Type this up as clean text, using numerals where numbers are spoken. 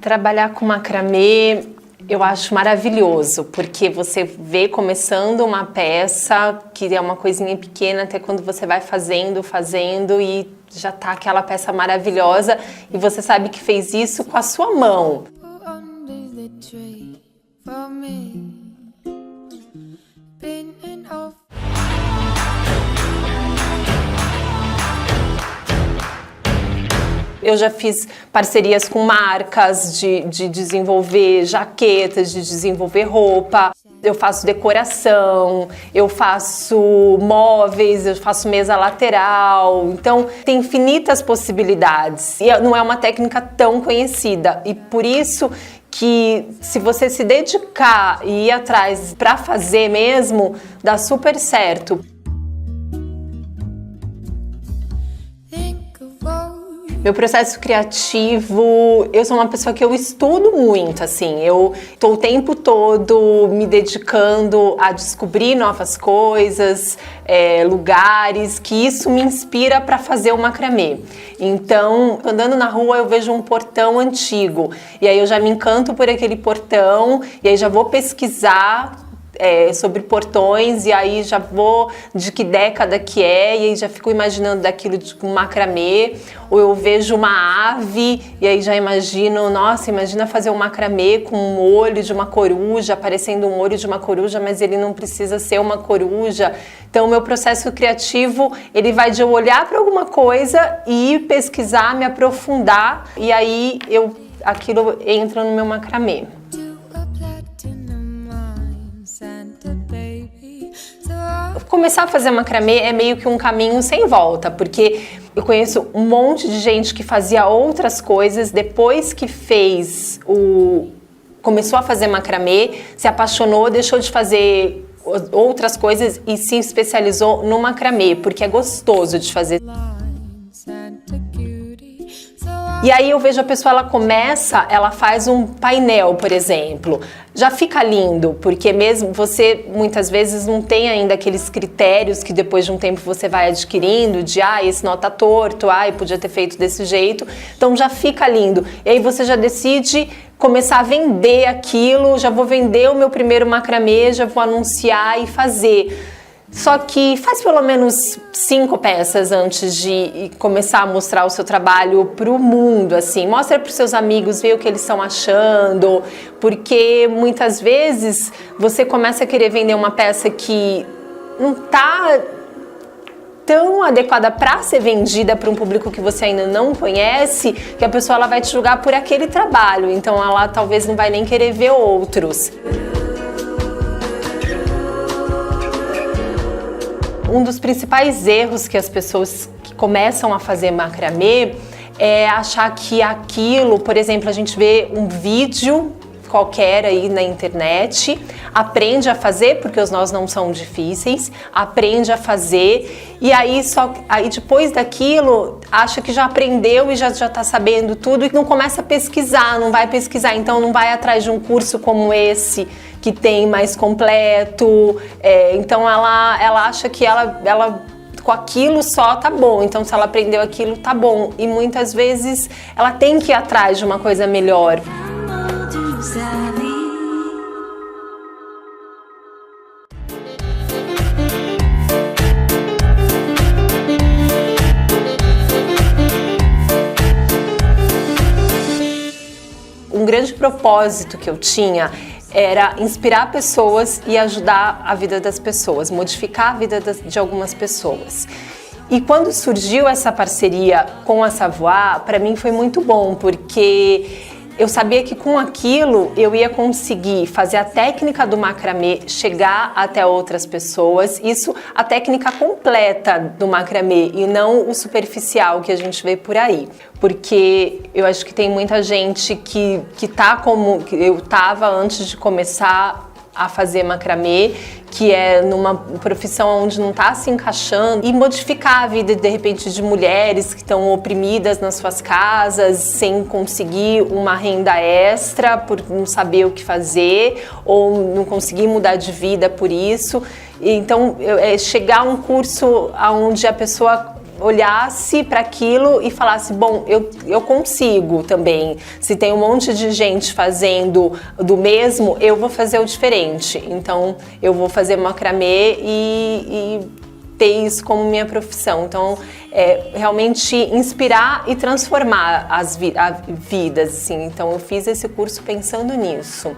Trabalhar com macramê eu acho maravilhoso, porque você vê começando uma peça que é uma coisinha pequena até quando você vai fazendo e já tá aquela peça maravilhosa e você sabe que fez isso com a sua mão. Eu já fiz parcerias com marcas de desenvolver jaquetas, de desenvolver roupa. Eu faço decoração, eu faço móveis, eu faço mesa lateral. Então, tem infinitas possibilidades. E não é uma técnica tão conhecida. E por isso que, se você se dedicar e ir atrás para fazer mesmo, dá super certo. Meu processo criativo, eu sou uma pessoa que eu estudo muito, assim, eu estou o tempo todo me dedicando a descobrir novas coisas, lugares, que isso me inspira para fazer o macramê. Então, andando na rua eu vejo um portão antigo, e aí eu já me encanto por aquele portão, e aí já vou pesquisar sobre portões, e aí já vou de que década que é, e aí já fico imaginando daquilo de um macramê, ou eu vejo uma ave, e aí já imagino, nossa, imagina fazer um macramê com um olho de uma coruja, parecendo um olho de uma coruja, mas ele não precisa ser uma coruja. Então o meu processo criativo, ele vai de eu olhar para alguma coisa e ir pesquisar, me aprofundar, e aí aquilo entra no meu macramê. Começar a fazer macramê é meio que um caminho sem volta, porque eu conheço um monte de gente que fazia outras coisas depois que começou a fazer macramê, se apaixonou, deixou de fazer outras coisas e se especializou no macramê, porque é gostoso de fazer. E aí eu vejo a pessoa, ela faz um painel, por exemplo. Já fica lindo, porque mesmo você muitas vezes não tem ainda aqueles critérios que depois de um tempo você vai adquirindo, de esse nó tá torto, podia ter feito desse jeito. Então já fica lindo. E aí você já decide começar a vender aquilo, já vou vender o meu primeiro macramê, já vou anunciar e fazer. Só que faz pelo menos 5 peças antes de começar a mostrar o seu trabalho para o mundo, assim. Mostra para os seus amigos, vê o que eles estão achando, porque muitas vezes você começa a querer vender uma peça que não está tão adequada para ser vendida para um público que você ainda não conhece, que a pessoa vai te julgar por aquele trabalho, então ela talvez não vai nem querer ver outros. Um dos principais erros que as pessoas que começam a fazer macramê é achar que aquilo, por exemplo, a gente vê um vídeo qualquer aí na internet, aprende a fazer, porque os nós não são difíceis, aprende a fazer, e aí depois daquilo acha que já aprendeu e já está sabendo tudo e não começa a pesquisar, não vai pesquisar, então não vai atrás de um curso como esse, que tem mais completo, então ela acha que ela com aquilo só tá bom, então se ela aprendeu aquilo tá bom, e muitas vezes ela tem que ir atrás de uma coisa melhor. Um grande propósito que eu tinha era inspirar pessoas e ajudar a vida das pessoas, modificar a vida de algumas pessoas. E quando surgiu essa parceria com a Savoir, para mim foi muito bom, porque eu sabia que com aquilo eu ia conseguir fazer a técnica do macramê chegar até outras pessoas, isso a técnica completa do macramê e não o superficial que a gente vê por aí. Porque eu acho que tem muita gente que tá como eu tava antes de começar a fazer macramê, que é numa profissão onde não está se encaixando, e modificar a vida, de repente, de mulheres que estão oprimidas nas suas casas, sem conseguir uma renda extra, por não saber o que fazer, ou não conseguir mudar de vida por isso. Então, chegar a um curso onde a pessoa olhasse para aquilo e falasse, bom, eu consigo também. Se tem um monte de gente fazendo do mesmo, eu vou fazer o diferente. Então, eu vou fazer macramê e ter isso como minha profissão. Então, realmente inspirar e transformar as vidas, assim. Então, eu fiz esse curso pensando nisso.